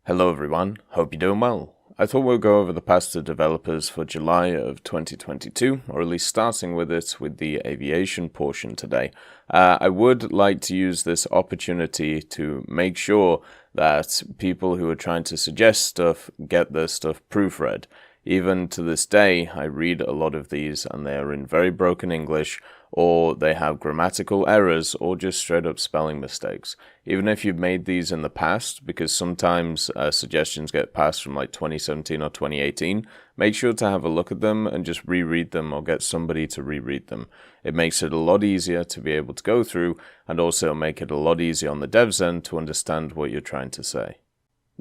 Hello everyone, hope you're doing well. I thought we'll go over the past two developers for July of 2022, or at least starting with it with the aviation portion today. I would like to use this opportunity to make sure that people who are trying to suggest stuff get their stuff proofread. Even to this day, I read a lot of these and they are in very broken English, or they have grammatical errors, or just straight up spelling mistakes. Even if you've made these in the past, because sometimes suggestions get passed from like 2017 or 2018, make sure to have a look at them and just reread them or get somebody to reread them. It makes it a lot easier to be able to go through, and also make it a lot easier on the dev's end to understand what you're trying to say.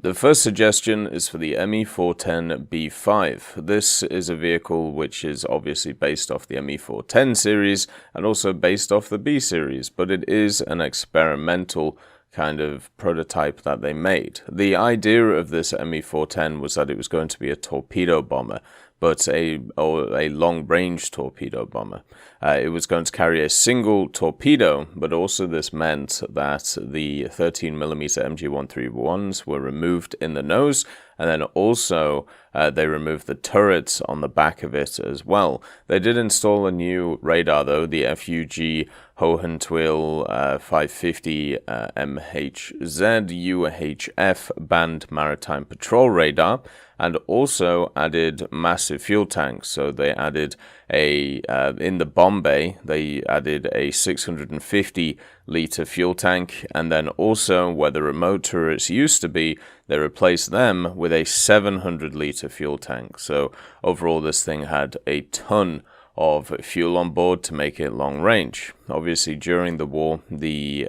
The first suggestion is for the ME410B5. This is a vehicle which is obviously based off the ME410 series and also based off the B series, but it is an experimental kind of prototype that they made. The idea of this ME410 was that it was going to be a torpedo bomber, but a long-range torpedo bomber. It was going to carry a single torpedo, but also this meant that the 13mm MG131s were removed in the nose, and then also they removed the turrets on the back of it as well. They did install a new radar though, the FUG Hohentuil 550 MHZ UHF band maritime patrol radar, and also added massive fuel tanks. So they added in the bomb bay, they added a 650-litre fuel tank, and then also where the remote turrets used to be, they replaced them with a 700-litre fuel tank. So overall, this thing had a ton of fuel on board to make it long range. Obviously, during the war, the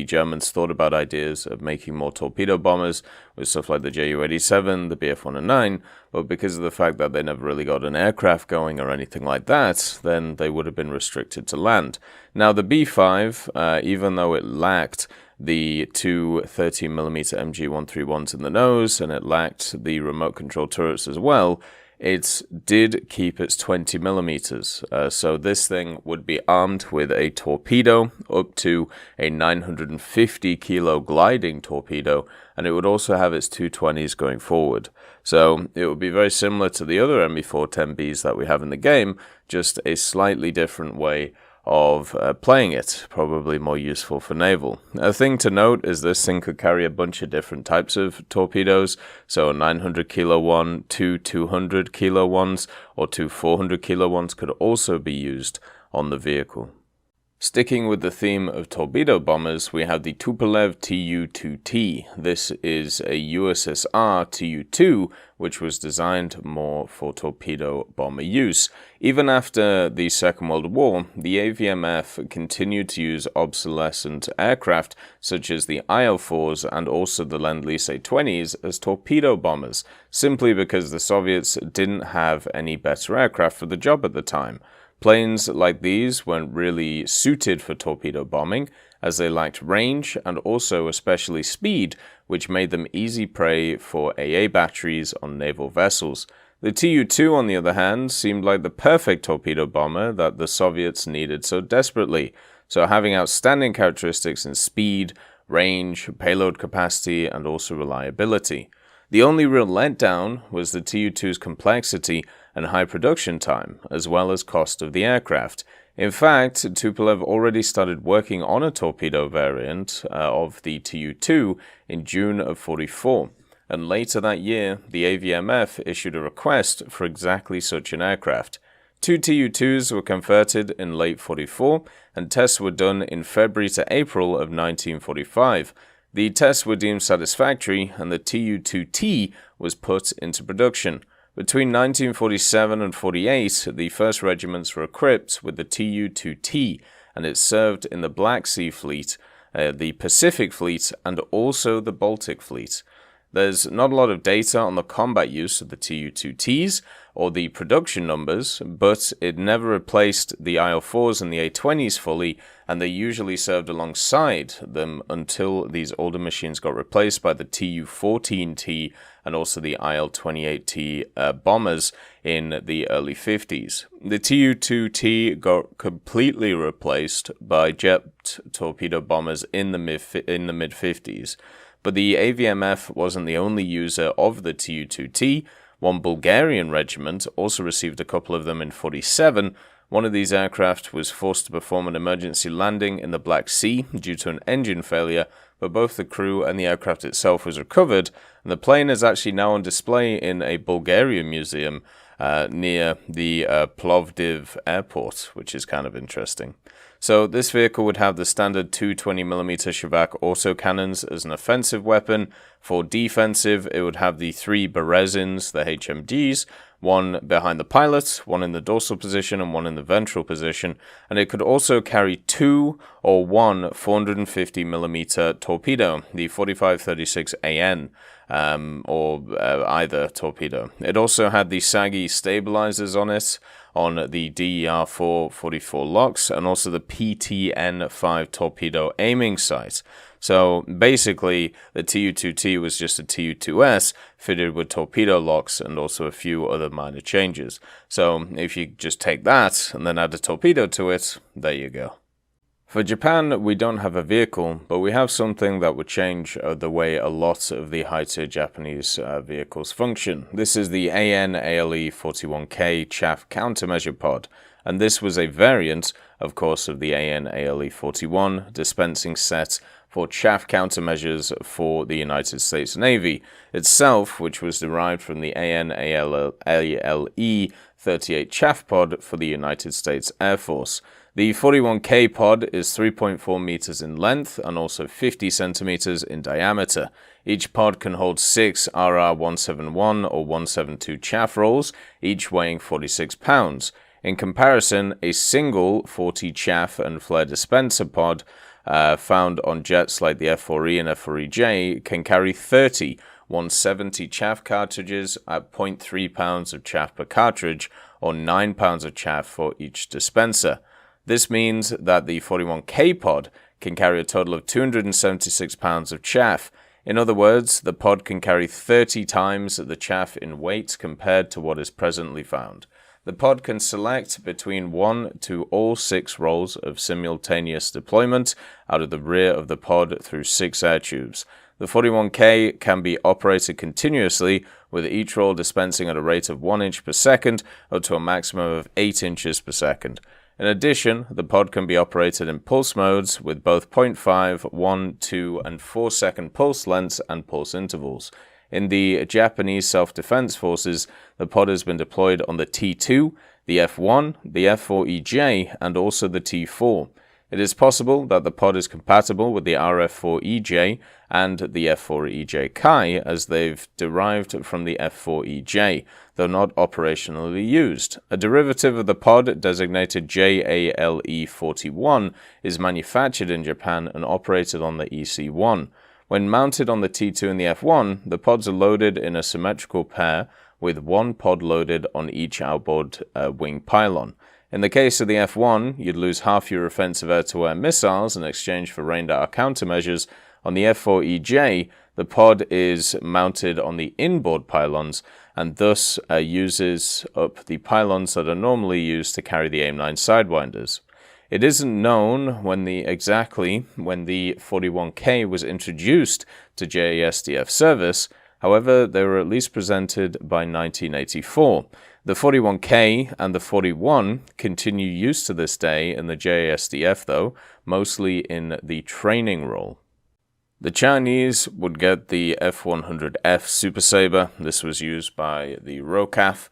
Germans thought about ideas of making more torpedo bombers with stuff like the Ju-87, the Bf-109, but because of the fact that they never really got an aircraft going or anything like that, then they would have been restricted to land. Now, the B-5, even though it lacked the two 13mm MG131s in the nose, and it lacked the remote control turrets as well, it did keep its 20mm. So this thing would be armed with a torpedo up to a 950 kilo gliding torpedo, and it would also have its 220s going forward. So it would be very similar to the other ME410Bs that we have in the game, just a slightly different way of playing it, probably more useful for naval. A thing to note is this thing could carry a bunch of different types of torpedoes, so a 900 kilo one, two 200 kilo ones, or two 400 kilo ones could also be used on the vehicle. Sticking with the theme of torpedo bombers, we have the Tupolev Tu-2T. This is a USSR Tu-2, which was designed more for torpedo bomber use. Even after the Second World War, the AVMF continued to use obsolescent aircraft, such as the IL-4s and also the Lend-Lease A-20s, as torpedo bombers, simply because the Soviets didn't have any better aircraft for the job at the time. Planes like these weren't really suited for torpedo bombing, as they lacked range and also especially speed, which made them easy prey for AA batteries on naval vessels. The Tu-2, on the other hand, seemed like the perfect torpedo bomber that the Soviets needed so desperately, so having outstanding characteristics in speed, range, payload capacity, and also reliability. The only real letdown was the Tu-2's complexity and high production time, as well as cost of the aircraft. In fact, Tupolev already started working on a torpedo variant of the Tu-2 in June of '44, and later that year, the AVMF issued a request for exactly such an aircraft. Two Tu-2s were converted in late '44, and tests were done in February to April of 1945. The tests were deemed satisfactory, and the Tu-2T was put into production. Between 1947 and 48, the first regiments were equipped with the Tu-2T, and it served in the Black Sea Fleet, the Pacific Fleet, and also the Baltic Fleet. There's not a lot of data on the combat use of the Tu-2Ts or the production numbers, but it never replaced the IL-4s and the A-20s fully, and they usually served alongside them until these older machines got replaced by the Tu-14T and also the IL-28T bombers in the early 50s. The Tu-2T got completely replaced by jet torpedo bombers in the mid-50s. But the AVMF wasn't the only user of the Tu-2T. One Bulgarian regiment also received a couple of them in 47. One of these aircraft was forced to perform an emergency landing in the Black Sea due to an engine failure, but both the crew and the aircraft itself was recovered, and the plane is actually now on display in a Bulgarian museum near the Plovdiv airport, which is kind of interesting. So this vehicle would have the standard 220mm Shavak autocannons as an offensive weapon. For defensive, it would have the 3 Berezins, the HMGs, one behind the pilot, one in the dorsal position, and one in the ventral position. And it could also carry 2 or 1 450mm torpedo, the 4536AN. Or either torpedo. It also had the saggy stabilizers on it, on the DER-4 44 locks, and also the PTN-5 torpedo aiming sight. So basically, the Tu-2T was just a Tu-2S fitted with torpedo locks and also a few other minor changes. So if you just take that and then add a torpedo to it, there you go. For Japan, we don't have a vehicle, but we have something that would change the way a lot of the high-tier Japanese vehicles function. This is the AN/ALE 41K chaff countermeasure pod, and this was a variant, of course, of the AN/ALE 41 dispensing set for chaff countermeasures for the United States Navy itself, which was derived from the AN/ALE 38 chaff pod for the United States Air Force. The 41K pod is 3.4 meters in length and also 50 centimeters in diameter. Each pod can hold 6 RR-171 or 172 chaff rolls, each weighing 46 pounds. In comparison, a single 40 chaff and flare dispenser pod found on jets like the F-4E and F-4EJ can carry 30 170 chaff cartridges at 0.3 pounds of chaff per cartridge, or 9 pounds of chaff for each dispenser. This means that the 41K pod can carry a total of 276 pounds of chaff. In other words, the pod can carry 30 times the chaff in weight compared to what is presently found. The pod can select between 1 to all 6 rolls of simultaneous deployment out of the rear of the pod through 6 air tubes. The 41K can be operated continuously, with each roll dispensing at a rate of 1 inch per second up to a maximum of 8 inches per second. In addition, the pod can be operated in pulse modes with both 0.5, 1, 2, and 4 second pulse lengths and pulse intervals. In the Japanese Self-Defense Forces, the pod has been deployed on the T2, the F1, the F4EJ, and also the T4. It is possible that the pod is compatible with the RF4EJ and the F4EJ Kai, as they've derived from the F4EJ, though not operationally used. A derivative of the pod, designated JALE-41, is manufactured in Japan and operated on the EC-1. When mounted on the T2 and the F1, the pods are loaded in a symmetrical pair, with one pod loaded on each outboard wing pylon. In the case of the F1, you'd lose half your offensive air-to-air missiles in exchange for radar countermeasures. On the F4EJ, the pod is mounted on the inboard pylons and thus uses up the pylons that are normally used to carry the AIM-9 Sidewinders. It isn't known exactly when the 41K was introduced to JASDF service. However, they were at least presented by 1984. The 41K and the 41 continue use to this day in the JASDF, though, mostly in the training role. The Chinese would get the F-100F Super Sabre. This was used by the ROCAF.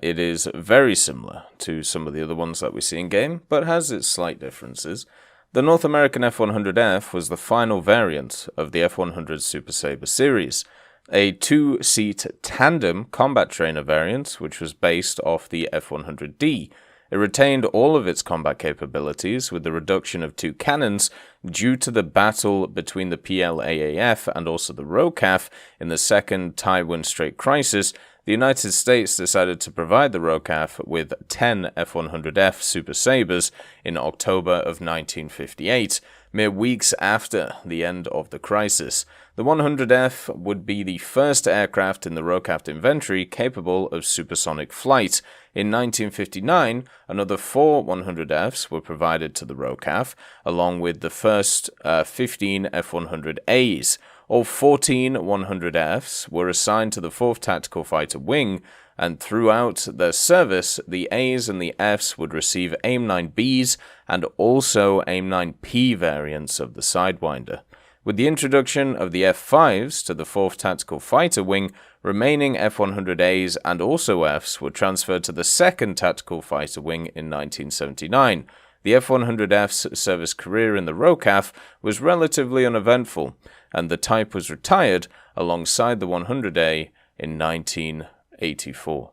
It is very similar to some of the other ones that we see in-game, but has its slight differences. The North American F-100F was the final variant of the F-100 Super Sabre series, a 2-seat tandem combat trainer variant, which was based off the F-100D. It retained all of its combat capabilities with the reduction of 2 cannons due to the battle between the PLAAF and also the ROCAF in the Second Taiwan Strait Crisis. The United States decided to provide the ROCAF with 10 F-100F Super Sabres in October of 1958, mere weeks after the end of the crisis. The 100F would be the first aircraft in the ROCAF inventory capable of supersonic flight. In 1959, another 4 100Fs were provided to the ROCAF, along with the first 15 F-100As. All 14 100Fs were assigned to the 4th Tactical Fighter Wing, and throughout their service, the A's and the F's would receive AIM-9Bs and also AIM-9P variants of the Sidewinder. With the introduction of the F-5s to the 4th Tactical Fighter Wing, remaining F-100As and also Fs were transferred to the 2nd Tactical Fighter Wing in 1979. The F-100F's service career in the ROCAF was relatively uneventful, and the type was retired alongside the 100A in 1984.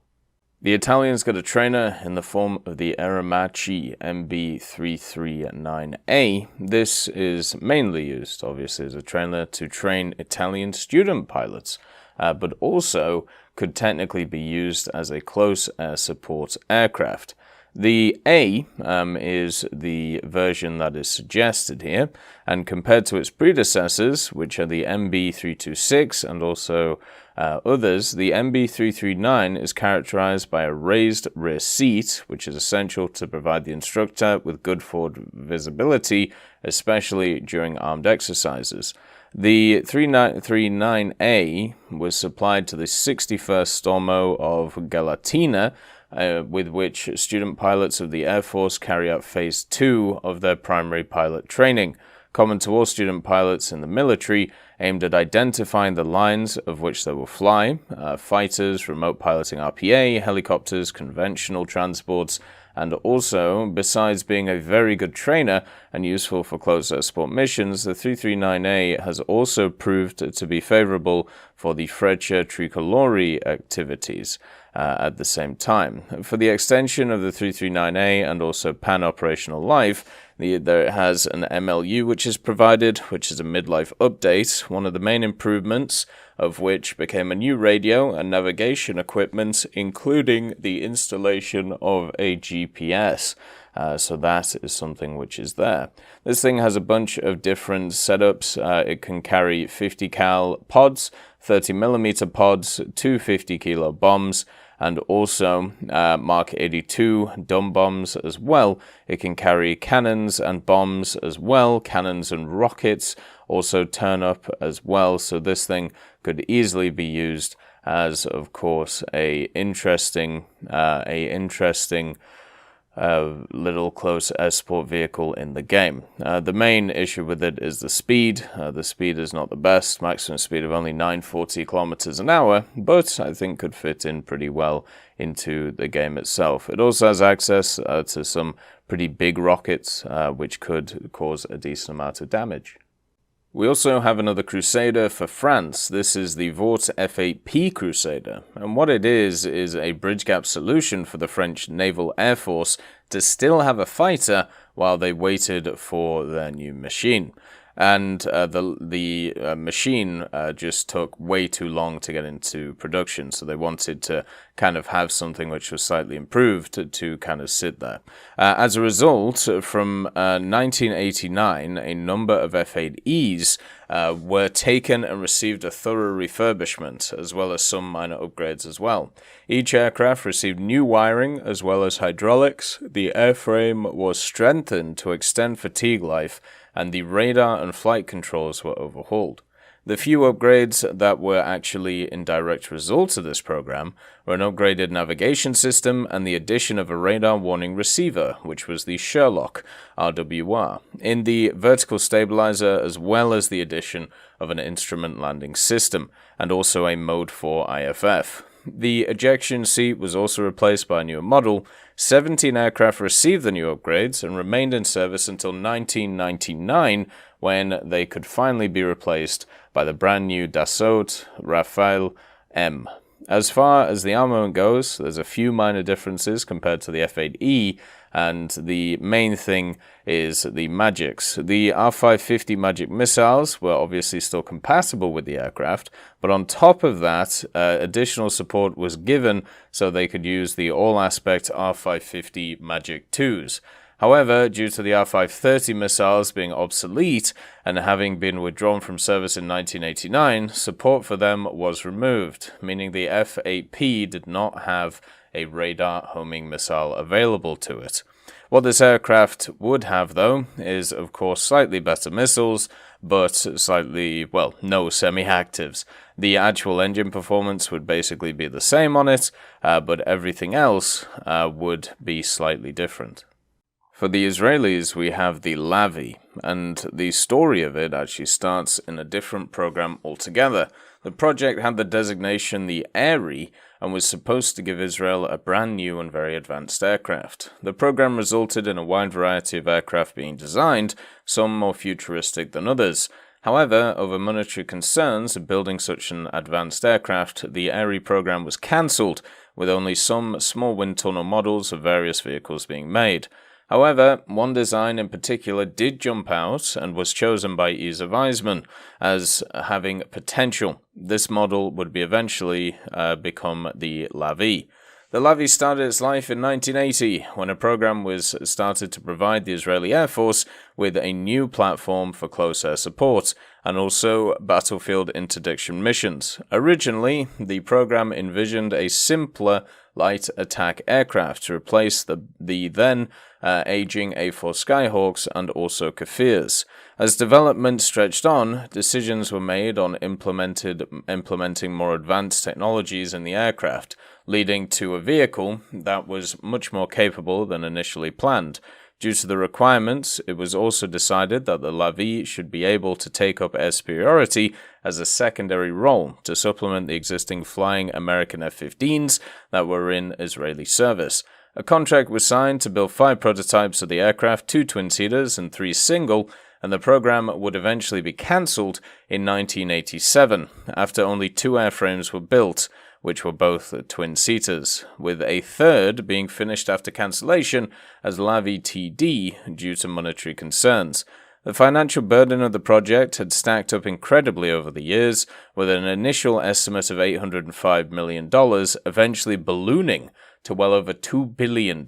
The Italians got a trainer in the form of the Aeromacchi MB339A. This is mainly used, obviously, as a trainer to train Italian student pilots, but also could technically be used as a close air support aircraft. The A is the version that is suggested here, and compared to its predecessors, which are the MB326 and also others, the MB339 is characterized by a raised rear seat, which is essential to provide the instructor with good forward visibility, especially during armed exercises. The 339A was supplied to the 61st Stormo of Galatina, with which student pilots of the Air Force carry out Phase 2 of their primary pilot training. Common to all student pilots in the military, aimed at identifying the lines of which they will fly, fighters, remote piloting RPA, helicopters, conventional transports, and also, besides being a very good trainer and useful for close air support missions, the 339A has also proved to be favorable for the Freccia Tricolori activities at the same time. For the extension of the 339A and also pan-operational life, there has an MLU which is provided, which is a midlife update, one of the main improvements of which became a new radio and navigation equipment, including the installation of a GPS. So that is something which is there. This thing has a bunch of different setups. It can carry 50 cal pods, 30mm pods, 2 50 kilo bombs, and also Mark 82 dumb bombs as well. It can carry cannons and bombs as well, cannons and rockets also turn up as well. So this thing could easily be used as, of course, a interesting little close air support vehicle in the game. The main issue with it is the speed. The speed is not the best, maximum speed of only 940 kilometers an hour, but I think could fit in pretty well into the game itself. It also has access to some pretty big rockets, which could cause a decent amount of damage. We also have another Crusader for France. This is the Vought F8P Crusader, and what it is a bridge gap solution for the French Naval Air Force to still have a fighter while they waited for their new machine. And the machine just took way too long to get into production, so they wanted to kind of have something which was slightly improved to kind of sit there. As a result, from 1989, a number of F8Es were taken and received a thorough refurbishment, as well as some minor upgrades as well. Each aircraft received new wiring as well as hydraulics. The airframe was strengthened to extend fatigue life, and the radar and flight controls were overhauled. The few upgrades that were actually in direct result of this program were an upgraded navigation system and the addition of a radar warning receiver, which was the Sherlock RWR, in the vertical stabilizer, as well as the addition of an instrument landing system, and also a Mode 4 IFF. The ejection seat was also replaced by a newer model. 17 aircraft received the new upgrades and remained in service until 1999, when they could finally be replaced by the brand new Dassault Rafale M. As far as the armament goes, there's a few minor differences compared to the F8E, and the main thing is the Magics. The R550 Magic missiles were obviously still compatible with the aircraft, but on top of that, additional support was given so they could use the all-aspect R550 Magic 2s. However, due to the R530 missiles being obsolete and having been withdrawn from service in 1989, support for them was removed, meaning the F8P did not have a radar homing missile available to it. What this aircraft would have, though, is of course slightly better missiles, but slightly, well, no semi-actives. The actual engine performance would basically be the same on it, but everything else would be slightly different. For the Israelis, we have the Lavi, and the story of it actually starts in a different program altogether. The project had the designation the Airy and was supposed to give Israel a brand new and very advanced aircraft. The program resulted in a wide variety of aircraft being designed, some more futuristic than others. However, over monetary concerns of building such an advanced aircraft, the Airy program was cancelled, with only some small wind tunnel models of various vehicles being made. However, one design in particular did jump out and was chosen by Isa Weizmann as having potential. This model would be eventually become the Lavi. The Lavi started its life in 1980 when a program was started to provide the Israeli Air Force with a new platform for close air support and also battlefield interdiction missions. Originally, the program envisioned a simpler light attack aircraft to replace the then aging A4 Skyhawks and also Kafirs. As development stretched on, decisions were made on implementing more advanced technologies in the aircraft, leading to a vehicle that was much more capable than initially planned. Due to the requirements, it was also decided that the Lavi should be able to take up air superiority as a secondary role to supplement the existing flying American F-15s that were in Israeli service. A contract was signed to build 5 prototypes of the aircraft, 2 twin-seaters and 3 single, and the program would eventually be cancelled in 1987 after only 2 airframes were built, which were both twin-seaters, with a third being finished after cancellation as Lavi TD due to monetary concerns. The financial burden of the project had stacked up incredibly over the years, with an initial estimate of $805 million eventually ballooning to well over $2 billion,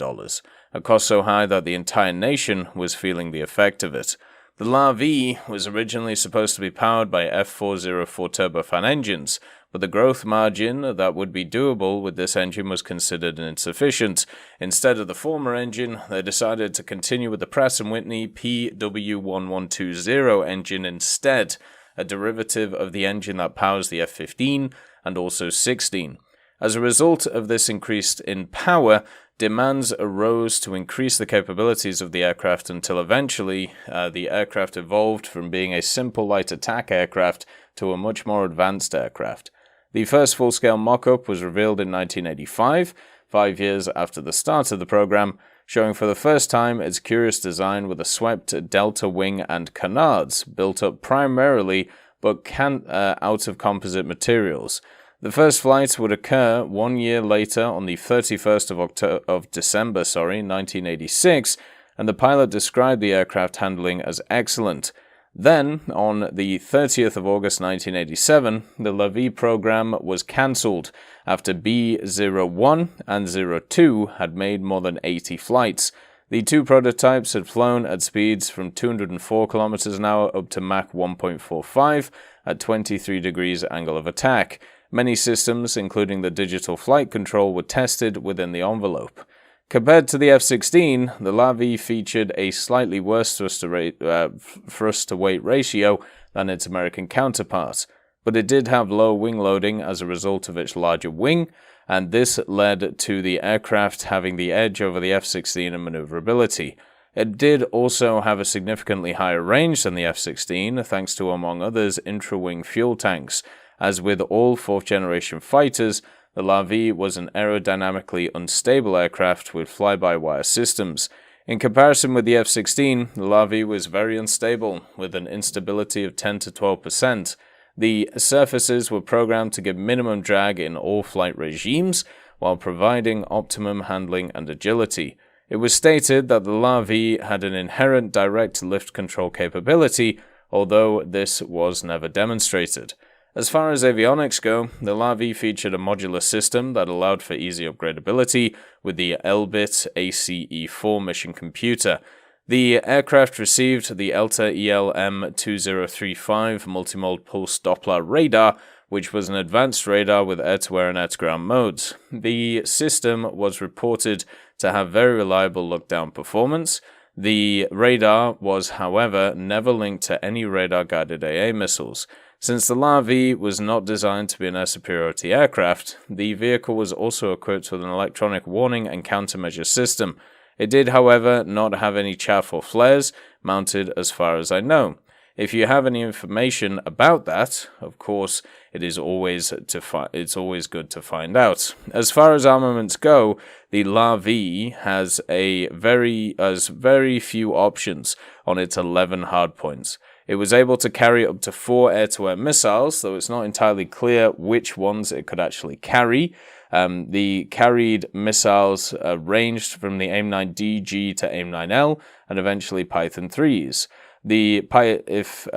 a cost so high that the entire nation was feeling the effect of it. The Lavi was originally supposed to be powered by F404 turbofan engines, but the growth margin that would be doable with this engine was considered insufficient. Instead of the former engine, they decided to continue with the Pratt & Whitney PW1120 engine instead, a derivative of the engine that powers the F-15 and also 16. As a result of this increase in power, demands arose to increase the capabilities of the aircraft until eventually the aircraft evolved from being a simple light attack aircraft to a much more advanced aircraft. The first full-scale mock-up was revealed in 1985, 5 years after the start of the program, showing for the first time its curious design with a swept delta wing and canards, built up primarily but out of composite materials. The first flight would occur 1 year later on the 31st of December, 1986, and the pilot described the aircraft handling as excellent. Then, on the 30th of August 1987, the Lavi program was cancelled after B-01 and 02 had made more than 80 flights. The 2 prototypes had flown at speeds from 204 km an hour up to Mach 1.45 at 23 degrees angle of attack. Many systems, including the digital flight control, were tested within the envelope. Compared to the F-16, the Lavi featured a slightly worse thrust-to-weight ratio than its American counterpart, but it did have low wing loading as a result of its larger wing, and this led to the aircraft having the edge over the F-16 in maneuverability. It did also have a significantly higher range than the F-16, thanks to, among others, intra-wing fuel tanks. As with all 4th-generation fighters, the Lavi was an aerodynamically unstable aircraft with fly-by-wire systems. In comparison with the F-16, the Lavi was very unstable, with an instability of 10 to 12%. The surfaces were programmed to give minimum drag in all flight regimes, while providing optimum handling and agility. It was stated that the Lavi had an inherent direct lift control capability, although this was never demonstrated. As far as avionics go, the Lavi featured a modular system that allowed for easy upgradability with the Elbit ACE-4 mission computer. The aircraft received the ELTA EL-M2035 multimode pulse Doppler radar, which was an advanced radar with air-to-air and air-to-ground modes. The system was reported to have very reliable look-down performance. The radar was, however, never linked to any radar-guided AA missiles. Since the Lavi was not designed to be an air superiority aircraft, the vehicle was also equipped with an electronic warning and countermeasure system. It did, however, not have any chaff or flares mounted as far as I know. If you have any information about that, of course, it's always good to find out. As far as armaments go, the Lavi has very few options on its 11 hardpoints. It was able to carry up to 4 air-to-air missiles, though it's not entirely clear which ones it could actually carry. The carried missiles ranged from the AIM-9DG to AIM-9L and eventually Python 3s. If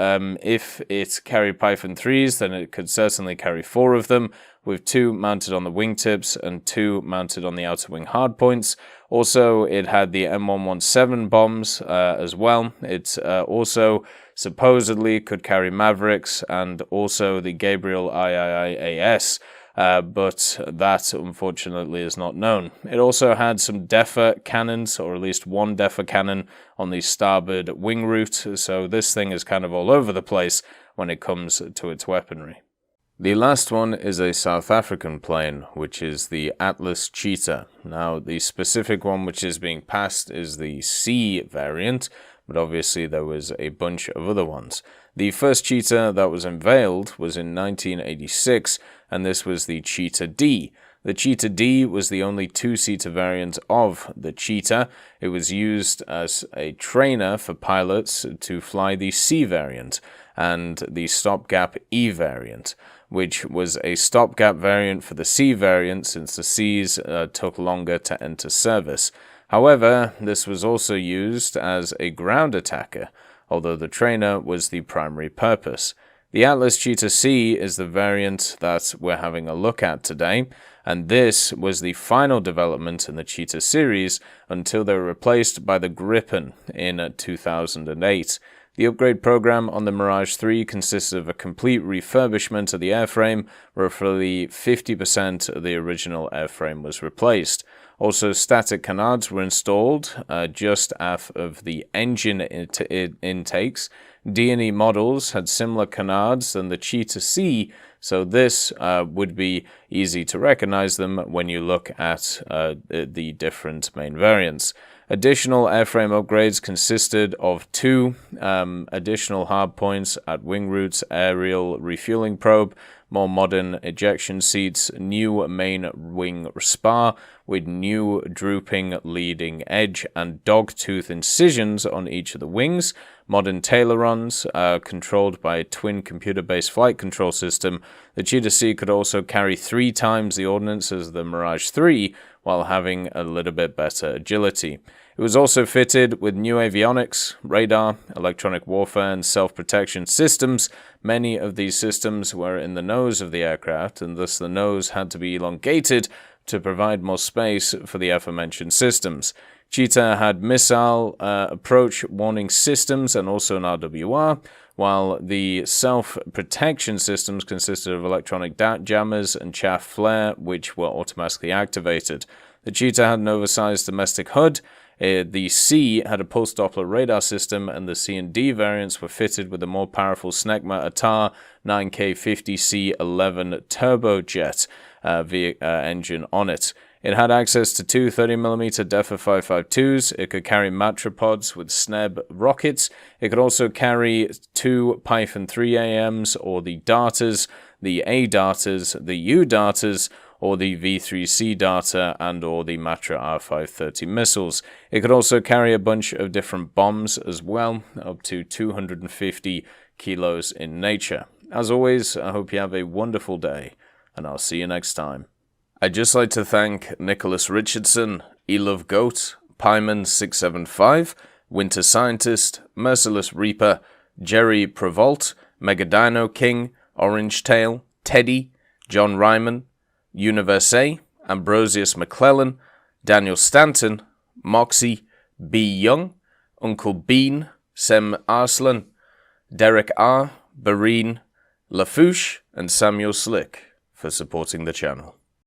it carried Python 3s, then it could certainly carry 4 of them, with 2 mounted on the wingtips and 2 mounted on the outer wing hardpoints. Also, it had the M117 bombs as well. It also supposedly could carry Mavericks and also the Gabriel IAI, but that unfortunately is not known. It also had some DEFA cannons, or at least one DEFA cannon on the starboard wing root, so this thing is kind of all over the place when it comes to its weaponry. The last one is a South African plane, which is the Atlas Cheetah. Now, the specific one which is being passed is the C variant, but obviously there was a bunch of other ones. The first Cheetah that was unveiled was in 1986, and this was the Cheetah D. The Cheetah D was the only two-seater variant of the Cheetah. It was used as a trainer for pilots to fly the C variant and the stopgap E variant, which was a stopgap variant for the C variant since the Cs took longer to enter service. However, this was also used as a ground attacker, although the trainer was the primary purpose. The Atlas Cheetah C is the variant that we're having a look at today, and this was the final development in the Cheetah series until they were replaced by the Gripen in 2008. The upgrade program on the Mirage 3 consisted of a complete refurbishment of the airframe, where roughly 50% of the original airframe was replaced. Also, static canards were installed just aft of the engine intakes. D&E models had similar canards than the Cheetah C, so this would be easy to recognize them when you look at the different main variants. Additional airframe upgrades consisted of 2 additional hardpoints at wing roots, aerial refueling probe, more modern ejection seats, new main wing spar with new drooping leading edge and dogtooth incisions on each of the wings, modern ailerons controlled by a twin computer-based flight control system. The Cheetah C could also carry 3 times the ordnance as the Mirage 3 while having a little bit better agility. It was also fitted with new avionics, radar, electronic warfare, and self-protection systems. Many of these systems were in the nose of the aircraft, and thus the nose had to be elongated to provide more space for the aforementioned systems. Cheetah had missile approach warning systems and also an RWR, while the self-protection systems consisted of electronic jammers and chaff flare, which were automatically activated. The Cheetah had an oversized domestic hood. The C had a pulse Doppler radar system, and the C and D variants were fitted with a more powerful Snecma ATAR 9K50C11 turbojet engine on it. It had access to 2 30mm DEFA 552s. It could carry Matropods with SNEB rockets. It could also carry 2 Python 3 AMs, or the darters, the A darters, the U darters, or the V3C darter and or the Matra R530 missiles. It could also carry a bunch of different bombs as well, up to 250 kilos in nature. As always, I hope you have a wonderful day, and I'll see you next time. I'd just like to thank Nicholas Richardson, Elove Goat, Pyman675, Winter Scientist, Merciless Reaper, Jerry Prevolt, Megadino King, Orange Tail, Teddy, John Ryman, Universe, Ambrosius McClellan, Daniel Stanton, Moxie, B. Young, Uncle Bean, Sem Arslan, Derek R., Bareen, Lafouche, and Samuel Slick for supporting the channel.